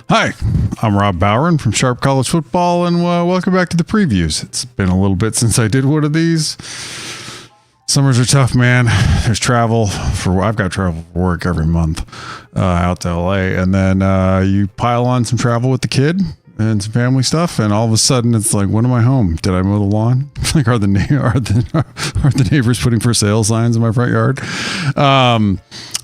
Hi, I'm Rob Bowron from Sharp College Football, and welcome back to the previews. It's been a little bit since I did one of these. Summers are tough, man. There's travel I've got travel for work every month out to LA, and then you pile on some travel with the kid and some family stuff, and all of a sudden it's like, when am I home? Did I mow the lawn? Like, are the neighbors putting for sale signs in my front yard?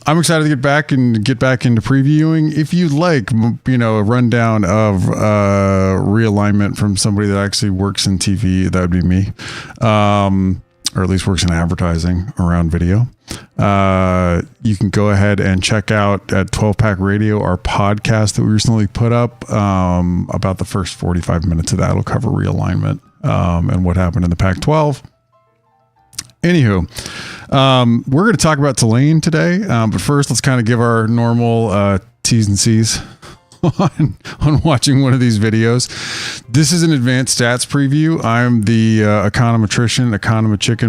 I'm excited to get back into previewing. If you'd like, a rundown of realignment from somebody that actually works in TV, that would be me, or at least works in advertising around video. You can go ahead and check out at 12 Pack Radio, our podcast that we recently put up. About the first 45 minutes of that will cover realignment and what happened in the Pac-12. Anywho, we're going to talk about Tulane today, but first let's kind of give our normal T's and C's on watching one of these videos. This is an advanced stats preview. I'm the econometrician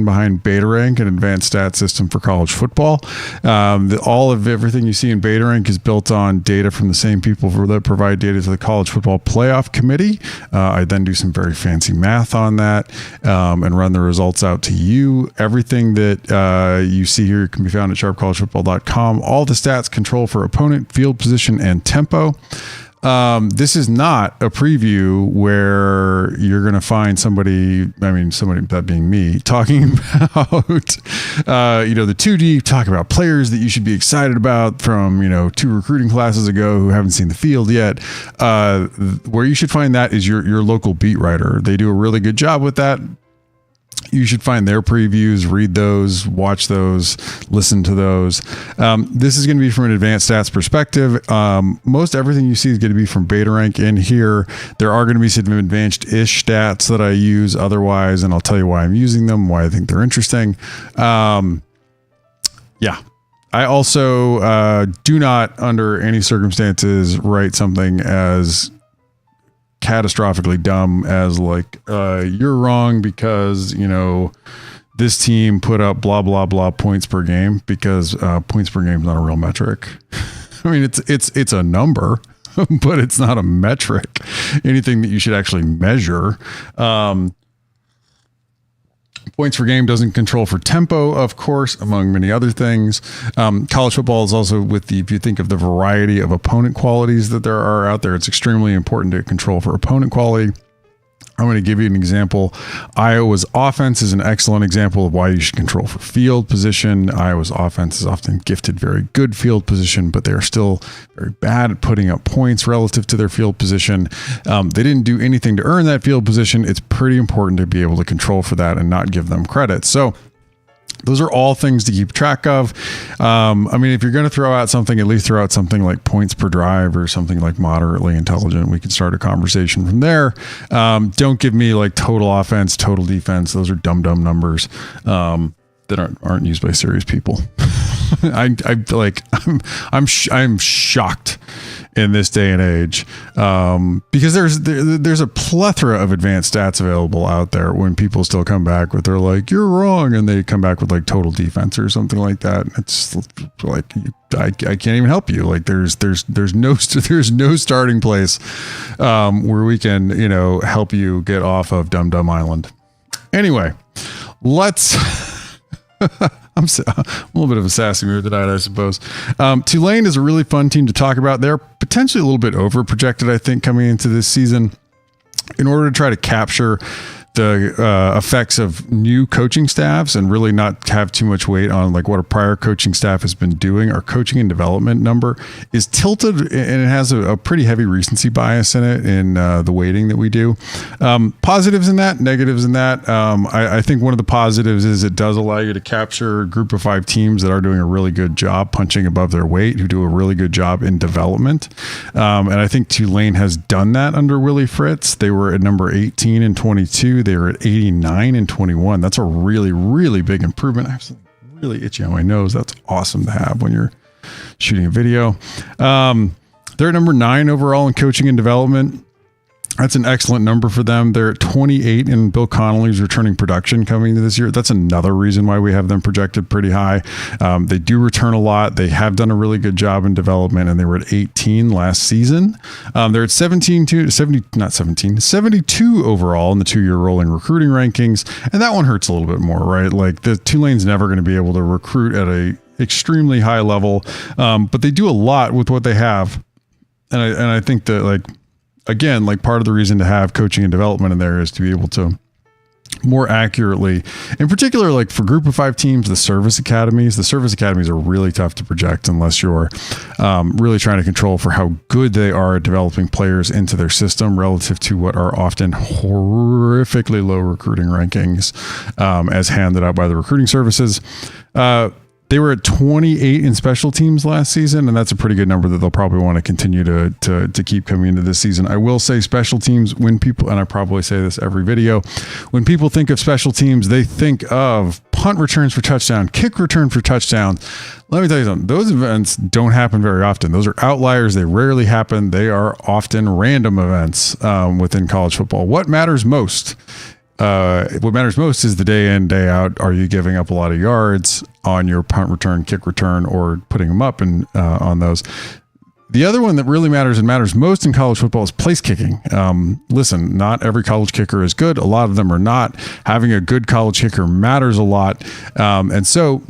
behind BetaRank, an advanced stats system for college football. All of everything you see in BetaRank is built on data from the same people that provide data to the College Football Playoff Committee. I then do some very fancy math on that and run the results out to you. Everything that you see here can be found at sharpcollegefootball.com. All the stats control for opponent, field position, and tempo. This is not a preview where you're going to find somebody, that being me, talking about, the 2D, talk about players that you should be excited about from, 2 recruiting classes ago who haven't seen the field yet. Where you should find that is your local beat writer. They do a really good job with that. You should find their previews, read those, watch those, listen to those. This is going to be from an advanced stats perspective. Most everything you see is going to be from BetaRank in here. There are going to be some advanced-ish stats that I use otherwise, and I'll tell you why I'm using them, why I think they're interesting. I also do not, under any circumstances, write something as catastrophically dumb as you're wrong because this team put up blah blah blah points per game, because points per game is not a real metric. I mean, it's a number, but it's not a metric, anything that you should actually measure. Points per game doesn't control for tempo, of course, among many other things. College football is also if you think of the variety of opponent qualities that there are out there, it's extremely important to control for opponent quality. I'm going to give you an example. Iowa's offense is an excellent example of why you should control for field position. Iowa's offense is often gifted very good field position, but they are still very bad at putting up points relative to their field position. They didn't do anything to earn that field position. It's pretty important to be able to control for that and not give them credit. So those are all things to keep track of. If you're going to throw out something, at least throw out something like points per drive or something like moderately intelligent. We can start a conversation from there. Don't give me like total offense, total defense. Those are dumb numbers that aren't used by serious people. I'm shocked in this day and age because there's a plethora of advanced stats available out there when people still come back with, they're like, you're wrong, and they come back with like total defense or something like that. It's like, I can't even help you. Like there's no starting place where we can help you get off of Dumb Island. Anyway, let's I'm a little bit of a sassy mood tonight, I suppose. Tulane is a really fun team to talk about. They're potentially a little bit over projected, I think, coming into this season. In order to try to capture the effects of new coaching staffs and really not have too much weight on like what a prior coaching staff has been doing, our coaching and development number is tilted, and it has a pretty heavy recency bias in it in the weighting that we do. Positives in that, negatives in that. I think one of the positives is it does allow you to capture a group of 5 teams that are doing a really good job punching above their weight, who do a really good job in development. And I think Tulane has done that under Willie Fritz. They were at number 18 and 22. They were at 89 and 21. That's a really, really big improvement. I have something really itchy on my nose. That's awesome to have when you're shooting a video. They're at number 9 overall in coaching and development. That's an excellent number for them. They're at 28 in Bill Connolly's returning production coming into this year. That's another reason why we have them projected pretty high. They do return a lot. They have done a really good job in development, and they were at 18 last season. They're at 72 overall in the 2-year rolling recruiting rankings. And that one hurts a little bit more, right? Like the Tulane's never going to be able to recruit at a extremely high level. But they do a lot with what they have. And I think that, like, again, like part of the reason to have coaching and development in there is to be able to more accurately, in particular, like for group of 5 teams, the service academies are really tough to project unless you're really trying to control for how good they are at developing players into their system relative to what are often horrifically low recruiting rankings as handed out by the recruiting services. They were at 28 in special teams last season, and that's a pretty good number that they'll probably want to continue to keep coming into this season. I will say special teams, when people, and I probably say this every video, when people think of special teams, they think of punt returns for touchdown, kick return for touchdown. Let me tell you something. Those events don't happen very often. Those are outliers. They rarely happen. They are often random events within college football. What matters most? What matters most is the day in, day out. Are you giving up a lot of yards on your punt return, kick return, or putting them up and on those? The other one that really matters and matters most in college football is place kicking. Listen, not every college kicker is good. A lot of them are not. Having a good college kicker matters a lot. And so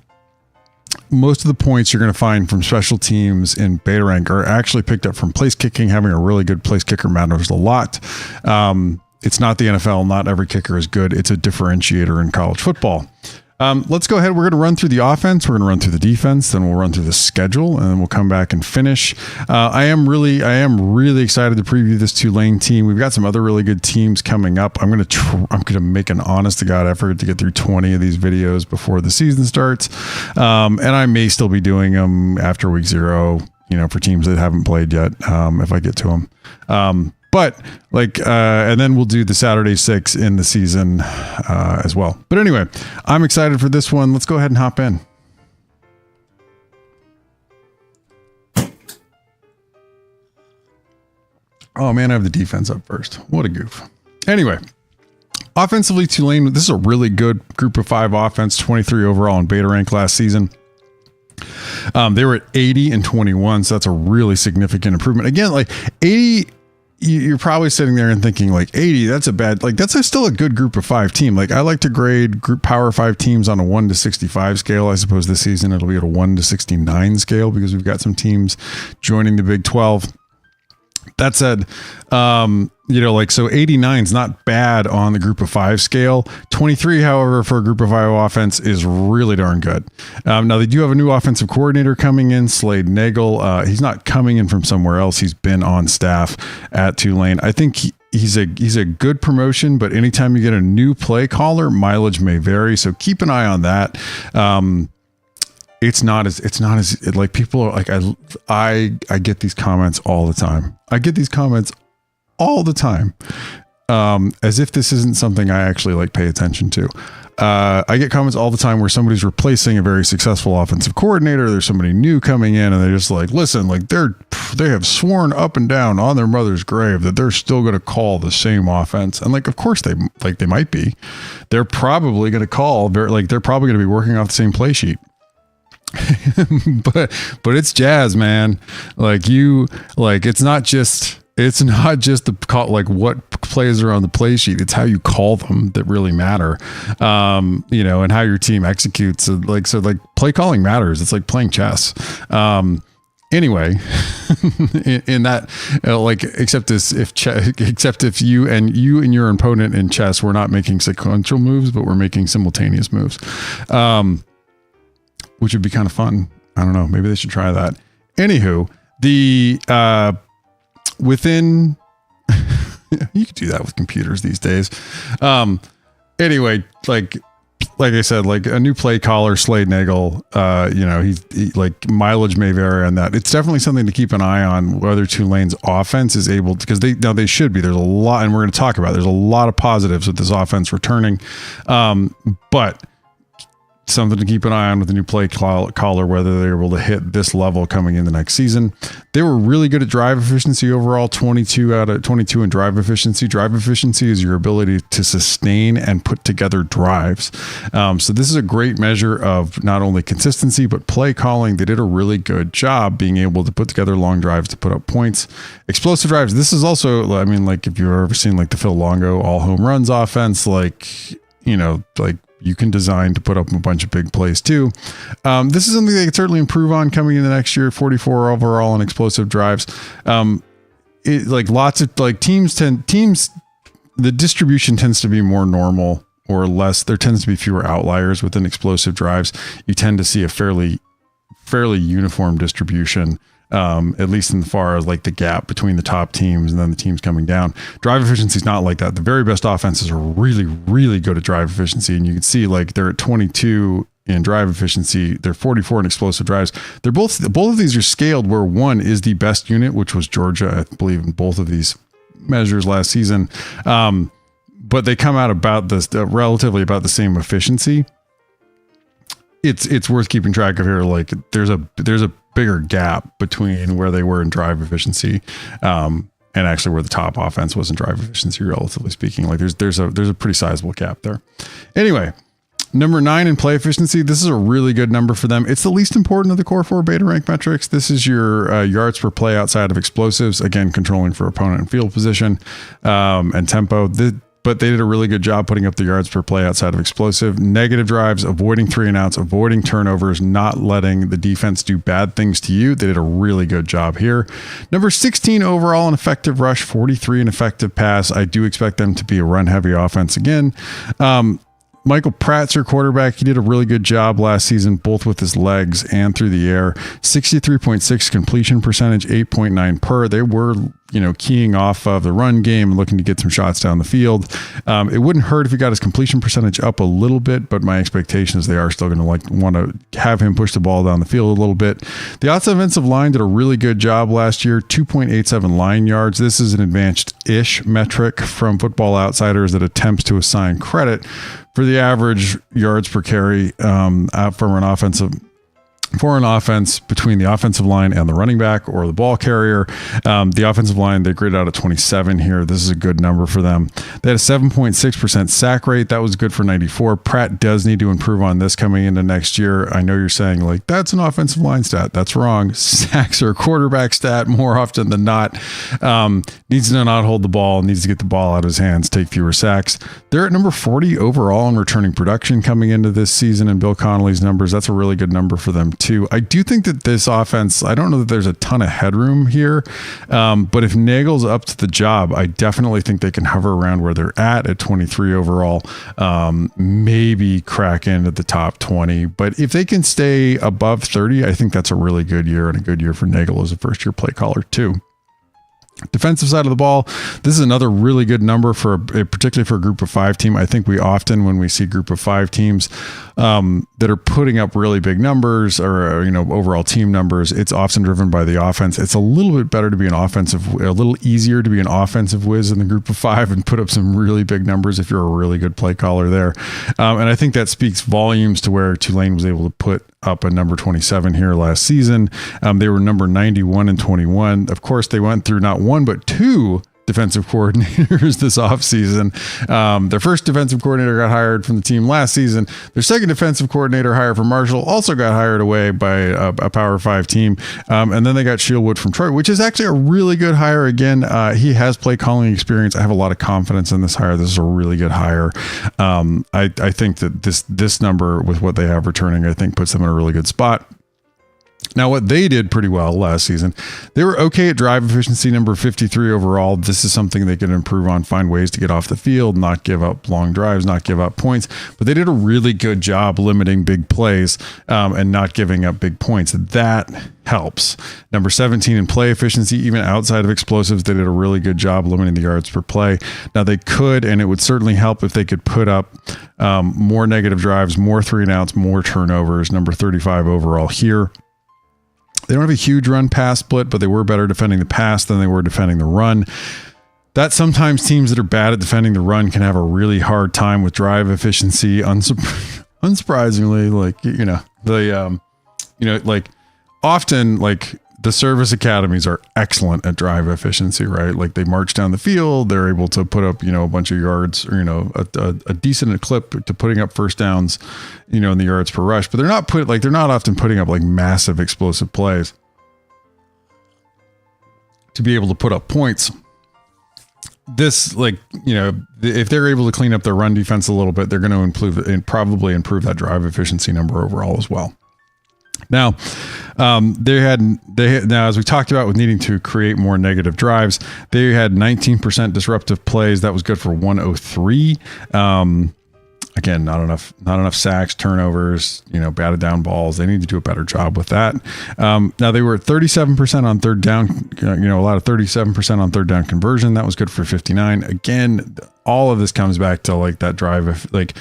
most of the points you're going to find from special teams in beta rank are actually picked up from place kicking. Having a really good place kicker matters a lot. It's not the NFL. Not every kicker is good. It's a differentiator in college football. Let's go ahead. We're going to run through the offense. We're going to run through the defense. Then we'll run through the schedule, and then we'll come back and finish. I am really excited to preview this Tulane team. We've got some other really good teams coming up. I'm going to make an honest to God effort to get through 20 of these videos before the season starts. And I may still be doing them after week 0, for teams that haven't played yet, if I get to them. But and then we'll do the Saturday 6 in the season as well. But anyway, I'm excited for this one. Let's go ahead and hop in. Oh man, I have the defense up first. What a goof. Anyway, offensively, Tulane, this is a really good group of 5 offense, 23 overall in beta rank last season. They were at 80 and 21, so that's a really significant improvement. Again, like 80. You're probably sitting there and thinking like 80, that's still a good group of 5 team. Like I like to grade group power 5 teams on a 1 to 65 scale. I suppose this season it'll be at a 1 to 69 scale because we've got some teams joining the Big 12. That said, so 89 is not bad on the group of 5 scale. 23, however, for a group of 5 offense is really darn good. Now they do have a new offensive coordinator coming in, Slade Nagel. He's not coming in from somewhere else. He's been on staff at Tulane. I think he's a good promotion, but anytime you get a new play caller, mileage may vary. So keep an eye on that. It's not as like people are like, I get these comments all the time. As if this isn't something I actually like pay attention to. I get comments all the time where somebody's replacing a very successful offensive coordinator. There's somebody new coming in and they're just like, listen, like they have sworn up and down on their mother's grave that they're still going to call the same offense. And like, of course they might be. They're probably going to call they're probably going to be working off the same play sheet. but it's jazz, man. It's not just the call, like what plays are on the play sheet. It's how you call them that really matter. And how your team executes. So play calling matters. It's like playing chess. Anyway, in that, except if you and your opponent in chess, we're not making sequential moves, but we're making simultaneous moves. Which would be kind of fun. I don't know. Maybe they should try that. Anywho, within, you could do that with computers these days. Anyway, like I said, like a new play caller, Slade Nagel, he mileage may vary on that. It's definitely something to keep an eye on whether Tulane's offense is able to, because they should be. There's a lot, and we're going to talk about it. There's a lot of positives with this offense returning. But something to keep an eye on with the new play caller, whether they're able to hit this level coming in the next season. They were really good at drive efficiency overall, 22 out of 22 in drive efficiency. Drive efficiency is your ability to sustain and put together drives. So this is a great measure of not only consistency, but play calling. They did a really good job being able to put together long drives to put up points. Explosive drives. This is also, I mean, like if you've ever seen like the Phil Longo all home runs offense, like, you know, like you can design to put up a bunch of big plays too. This is something they could certainly improve on coming in the next year. 44 overall on explosive drives. Like lots of like teams, the distribution tends to be more normal or less. There tends to be fewer outliers within explosive drives. You tend to see a fairly uniform distribution. At least in the far as like the gap between the top teams and then the teams coming down. Drive efficiency is not like that. The very best offenses are really, really good at drive efficiency. And you can see like they're at 22 in drive efficiency. They're 44 in explosive drives. They're both of these are scaled where one is the best unit, which was Georgia, I believe in both of these measures last season. But they come out about this relatively about the same efficiency. It's worth keeping track of here. Like there's a bigger gap between where they were in drive efficiency and actually where the top offense was in drive efficiency, relatively speaking. Like there's a pretty sizable gap there. Anyway, number 9 in play efficiency. This is a really good number for them. It's the least important of the core 4 beta rank metrics. This is your yards per play outside of explosives, again controlling for opponent and field position and tempo. But they did a really good job putting up the yards per play outside of explosive. Negative drives, avoiding 3 and outs, avoiding turnovers, not letting the defense do bad things to you. They did a really good job here. Number 16 overall in effective rush, 43 in effective pass. I do expect them to be a run-heavy offense again. Michael Pratt's your quarterback. He did a really good job last season, both with his legs and through the air. 63.6 completion percentage, 8.9 per. They were, keying off of the run game and looking to get some shots down the field. It wouldn't hurt if he got his completion percentage up a little bit, but my expectation is they are still going to want to have him push the ball down the field a little bit. The offensive line did a really good job last year, 2.87 line yards. This is an advanced-ish metric from Football Outsiders that attempts to assign credit for the average yards per carry for an offense between the offensive line and the running back or the ball carrier. The offensive line, they graded out at 27 here. This is a good number for them. They had a 7.6% sack rate. That was good for 94. Pratt does need to improve on this coming into next year. I know you're saying like, that's an offensive line stat. That's wrong. Sacks are a quarterback stat more often than not. Needs to not hold the ball, needs to get the ball out of his hands, take fewer sacks. They're at number 40 overall in returning production coming into this season in Bill Connolly's numbers. That's a really good number for them too. I do think that this offense, I don't know that there's a ton of headroom here, but if Nagel's up to the job, I definitely think they can hover around where they're at 23 overall, maybe crack into the top 20. But if they can stay above 30, I think that's a really good year and a good year for Nagel as a first-year play caller too. Defensive side of the ball, this is another really good number particularly for a group of 5 team. I think we often, when we see group of 5 teams that are putting up really big numbers or overall team numbers, it's often driven by the offense. It's a little bit better to be a little easier to be an offensive whiz in the group of 5 and put up some really big numbers if you're a really good play caller there. And I think that speaks volumes to where Tulane was able to put up a number 27 here last season. They were number 91 and 21. Of course, they went through not one, but 2 defensive coordinators this offseason. Their first defensive coordinator got hired from the team last season. Their second defensive coordinator hired from Marshall also got hired away by a Power 5 team. And then they got Shieldwood from Troy, which is actually a really good hire. Again, he has play calling experience. I have a lot of confidence in this hire. This is a really good hire. I think that this number with what they have returning, I think puts them in a really good spot. Now, what they did pretty well last season, they were okay at drive efficiency, number 53 overall. This is something they could improve on, find ways to get off the field, not give up long drives, not give up points. But they did a really good job limiting big plays and not giving up big points. That helps. Number 17 in play efficiency, even outside of explosives, they did a really good job limiting the yards per play. Now, they could, and it would certainly help if they could put up more negative drives, more 3 and outs, more turnovers. Number 35 overall here. They don't have a huge run-pass split, but they were better defending the pass than they were defending the run. That sometimes teams that are bad at defending the run can have a really hard time with drive efficiency. unsurprisingly, like, like often like the service academies are excellent at drive efficiency, right? Like they march down the field, they're able to put up, a bunch of yards or, a decent clip to putting up first downs, in the yards per rush, but they're not often putting up like massive explosive plays to be able to put up points. This, like, if they're able to clean up their run defense a little bit, they're going to probably improve that drive efficiency number overall as well. Now, now, as we talked about with needing to create more negative drives, they had 19% disruptive plays. That was good for 103. Again, not enough sacks, turnovers, batted down balls. They need to do a better job with that. Now they were at 37% on third down, a lot of 37% on third down conversion. That was good for 59. Again, all of this comes back to like that drive. Like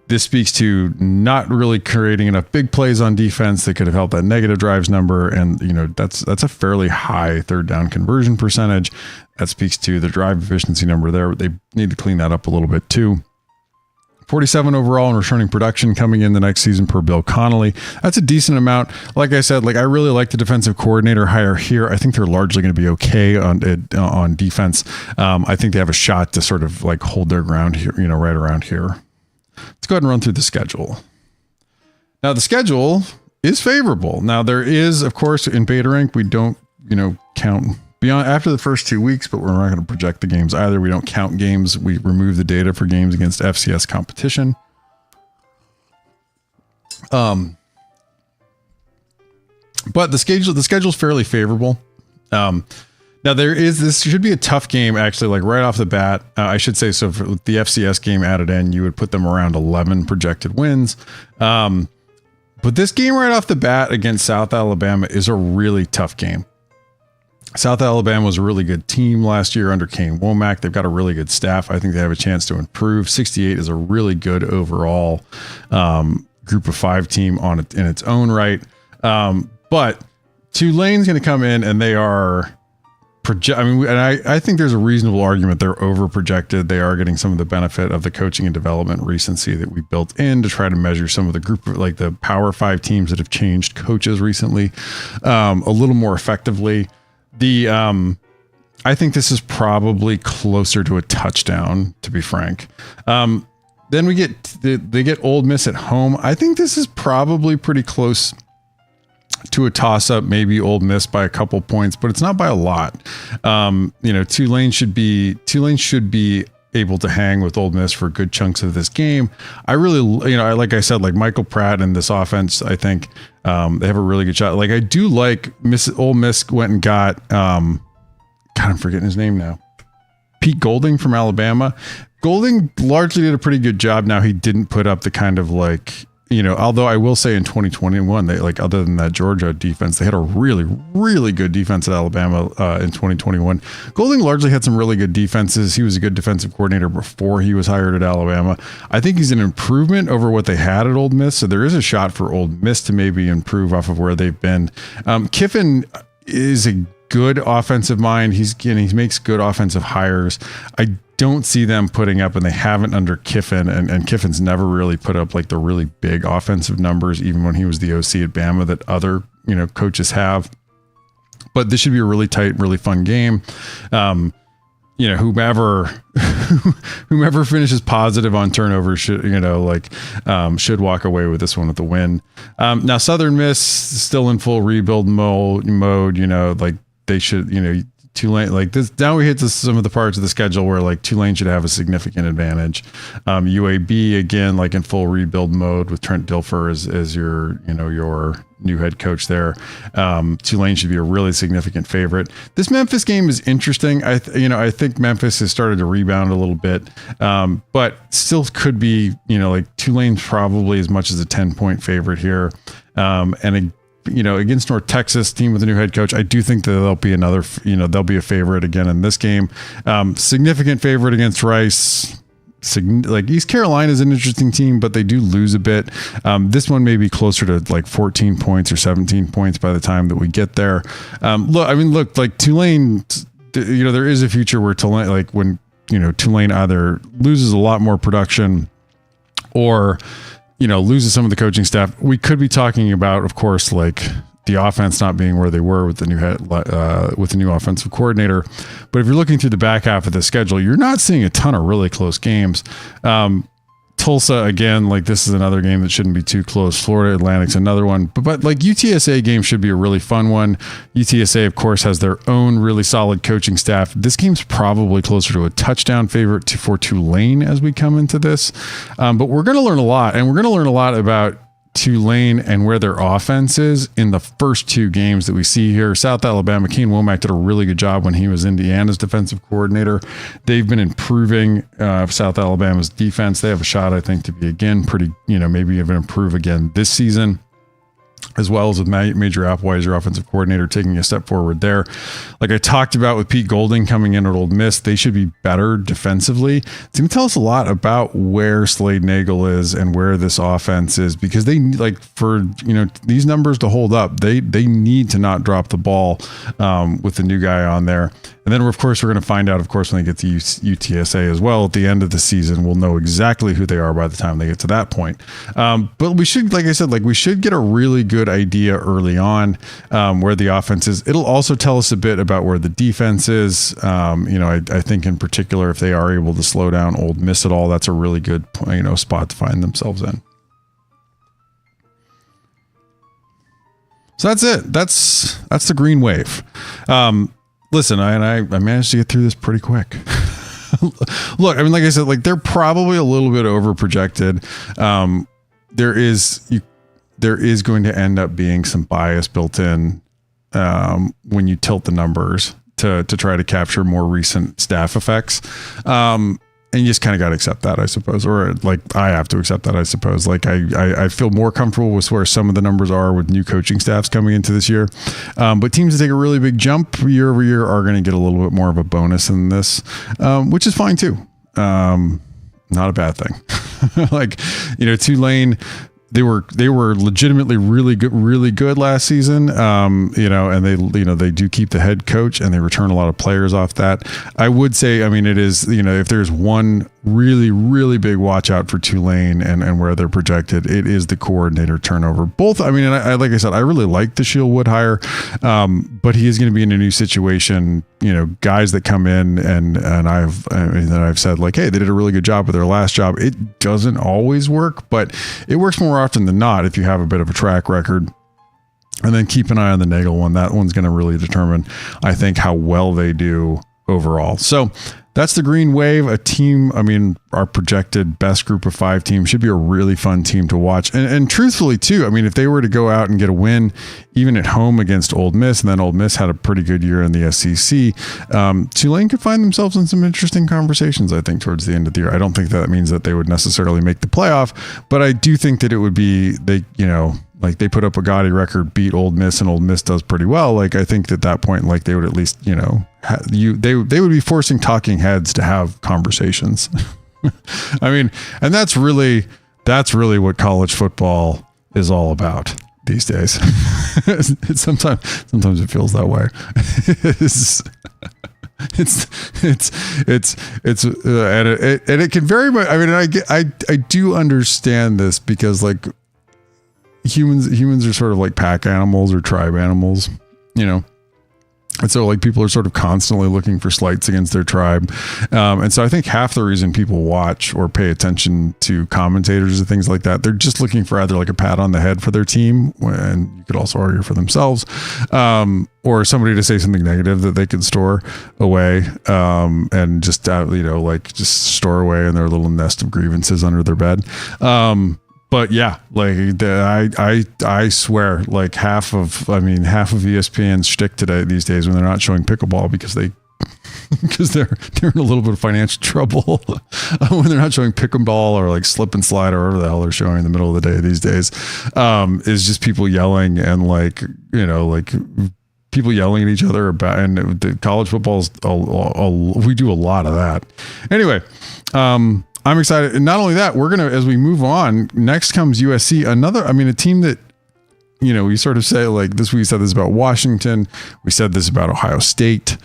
this speaks to not really creating enough big plays on defense that could have helped that negative drives number. And, that's a fairly high third down conversion percentage. That speaks to the drive efficiency number there. They need to clean that up a little bit too. 47 overall in returning production coming in the next season per Bill Connolly. That's a decent amount. Like I said, I really like the defensive coordinator hire here. I think they're largely going to be okay on defense. I think they have a shot to sort of like hold their ground here, right around here. Let's go ahead and run through the schedule. Now the schedule is favorable. Now there is, of course, in Beta Rank, we don't, count beyond after the first 2 weeks, but we're not going to project the games either. We don't count games. We remove the data for games against FCS competition. But the schedule's fairly favorable. Now this should be a tough game actually, like right off the bat. I should say, so for the FCS game added in, you would put them around 11 projected wins. But this game right off the bat against South Alabama is a really tough game. South Alabama was a really good team last year under Kane Womack. They've got a really good staff. I think they have a chance to improve. 68 is a really good overall group of 5 team in its own right. But Tulane's going to come in and they are I think there's a reasonable argument they're over projected. They are getting some of the benefit of the coaching and development recency that we built in to try to measure some of the group, like the Power 5 teams that have changed coaches recently, a little more effectively. I think this is probably closer to a touchdown, to be frank. Then they get Ole Miss at home. I think this is probably pretty close to a toss up, maybe Ole Miss by a couple points, but it's not by a lot. Tulane should be able to hang with Ole Miss for good chunks of this game. I really, like I said, like Michael Pratt and this offense, I think they have a really good shot. Like I do like Ole Miss went and got, God, I'm forgetting his name now. Pete Golding from Alabama. Golding largely did a pretty good job. Now he didn't put up the kind of like, although I will say in 2021, they like, other than that Georgia defense, they had a really, really good defense at Alabama in 2021. Golding largely had some really good defenses. He was a good defensive coordinator before he was hired at Alabama. I think he's an improvement over what they had at Ole Miss. So there is a shot for Ole Miss to maybe improve off of where they've been. Kiffin is a good offensive mind. He makes good offensive hires. I don't see them putting up, and they haven't under Kiffin, and Kiffin's never really put up like the really big offensive numbers, even when he was the OC at Bama, that other, coaches have. But this should be a really tight, really fun game. Whomever finishes positive on turnovers should walk away with this one with the win. Now Southern Miss still in full rebuild mode, like they should, Tulane, like this. Now we hit to some of the parts of the schedule where like Tulane should have a significant advantage. UAB again, like in full rebuild mode with Trent Dilfer as your new head coach there. Tulane should be a really significant favorite. This Memphis game is interesting. I think Memphis has started to rebound a little bit, but still could be, like Tulane's probably as much as a 10-point favorite here. Against North Texas team with a new head coach, I do think that there'll be they'll be a favorite again in this game. Significant favorite against Rice. Like East Carolina is an interesting team, but they do lose a bit. This one may be closer to like 14 points or 17 points by the time that we get there. Look, like Tulane, there is a future where Tulane, like when, Tulane either loses a lot more production or, loses some of the coaching staff. We could be talking about, of course, like the offense not being where they were with the new offensive coordinator. But if you're looking through the back half of the schedule, you're not seeing a ton of really close games. Tulsa, again, like this is another game that shouldn't be too close. Florida Atlantic's another one, but like UTSA game should be a really fun one. UTSA, of course, has their own really solid coaching staff. This game's probably closer to a touchdown favorite for Tulane as we come into this. But we're going to learn a lot, and we're going to learn a lot about Tulane and where their offense is in the first two games that we see here. South Alabama, Kane Womack did a really good job when he was Indiana's defensive coordinator. They've been improving South Alabama's defense. They have a shot, I think, to be again pretty, maybe even improve again this season, as well as with Major Applewhite, offensive coordinator, taking a step forward there. Like I talked about with Pete Golding coming in at Ole Miss, they should be better defensively. It's going to tell us a lot about where Slade Nagel is and where this offense is, because they for these numbers to hold up, they need to not drop the ball with the new guy on there. And then, of course, we're going to find out, of course, when they get to UTSA as well at the end of the season. We'll know exactly who they are by the time they get to that point. But we should, like I said, we should get a really good idea early on where the offense is. It'll also tell us a bit about where the defense is. I think in particular, if they are able to slow down Ole Miss at all, that's a really good spot to find themselves in. So that's it. That's the Green Wave. Listen, I managed to get through this pretty quick. Look, I mean, like I said, they're probably a little bit over projected. There is going to end up being some bias built in when you tilt the numbers to try to capture more recent staff effects. And you just kind of got to accept that, I suppose, or I have to accept that, I suppose. I feel more comfortable with where some of the numbers are with new coaching staffs coming into this year. But teams that take a really big jump year over year are going to get a little bit more of a bonus in this, which is fine too. Not a bad thing. Tulane, they were legitimately really good last season. And they do keep the head coach and they return a lot of players off that. I would say, it is, if there's one really, really big watch out for Tulane and where they're projected, it is the coordinator turnover. Both, and like I said, I really like the Shieldwood hire, but he is going to be in a new situation. Guys that come in and I've said hey, they did a really good job with their last job. It doesn't always work, but it works more often than not if you have a bit of a track record. And then keep an eye on the Nagel one. That one's going to really determine, I think, how well they do overall. So that's the Green Wave, a team. Our projected best group of 5 team should be a really fun team to watch. And truthfully too, if they were to go out and get a win, even at home against Ole Miss, and then Ole Miss had a pretty good year in the SEC, Tulane could find themselves in some interesting conversations, I think, towards the end of the year. I don't think that means that they would necessarily make the playoff, but I do think that it would be, they put up a gaudy record, beat Ole Miss, and Ole Miss does pretty well. I think at that point, they would at least, they would be forcing talking heads to have conversations. And that's really what college football is all about these days. Sometimes it feels that way. And it can very much. I do understand this because humans are sort of pack animals or tribe animals, And so people are sort of constantly looking for slights against their tribe. And so I think half the reason people watch or pay attention to commentators and things like that, they're just looking for either a pat on the head for their team, and you could also argue for themselves, or somebody to say something negative that they could store away, and just, just store away in their little nest of grievances under their bed. But yeah, I swear, half of ESPN's shtick today these days when they're not showing pickleball because they're in a little bit of financial trouble when they're not showing pickleball or slip and slide or whatever the hell they're showing in the middle of the day these days, is just people yelling and people yelling at each other about, and the college football's we do a lot of that anyway. I'm excited. And not only that, we're going to, as we move on, next comes USC, a team that, we sort of say this, we said this about Washington. We said this about Ohio State.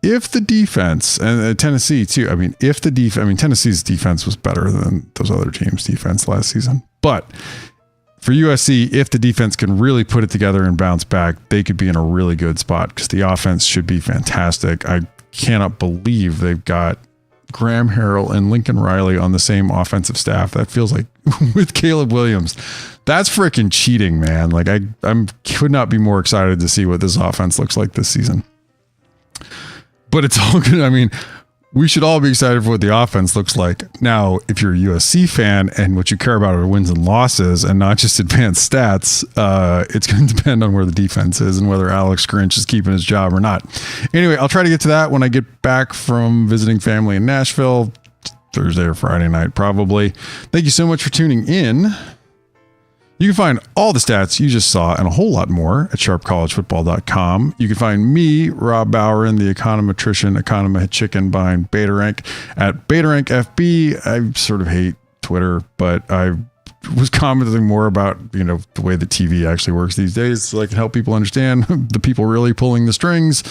if the defense and Tennessee too, Tennessee's defense was better than those other teams' defense last season. But for USC, if the defense can really put it together and bounce back, they could be in a really good spot because the offense should be fantastic. I cannot believe they've got Graham Harrell and Lincoln Riley on the same offensive staff. That feels like with Caleb Williams. That's freaking cheating, man. Like I could not be more excited to see what this offense looks like this season. But it's all good. I mean, we should all be excited for what the offense looks like. Now, if you're a USC fan and what you care about are wins and losses and not just advanced stats, it's going to depend on where the defense is and whether Alex Grinch is keeping his job or not. Anyway, I'll try to get to that when I get back from visiting family in Nashville, Thursday or Friday night, probably. Thank you so much for tuning in. You can find all the stats you just saw and a whole lot more at sharpcollegefootball.com. You can find me, Rob Bowron, the econometrician, economy chicken behind BetaRank at BetaRank FB. I sort of hate Twitter, but I was commenting more about, the way the TV actually works these days, so I can help people understand the people really pulling the strings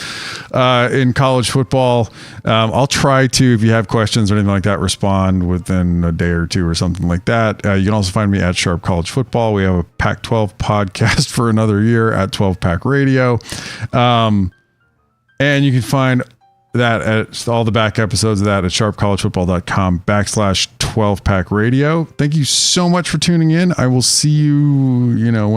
in college football. I'll try to, if you have questions or anything like that, respond within a day or two or something like that. You can also find me at Sharp College Football. We have a Pac-12 podcast for another year at 12 Pack Radio. And you can find that at all the back episodes of that at sharpcollegefootball.com/12 Pack Radio. Thank you so much for tuning in. I will see you, when I'm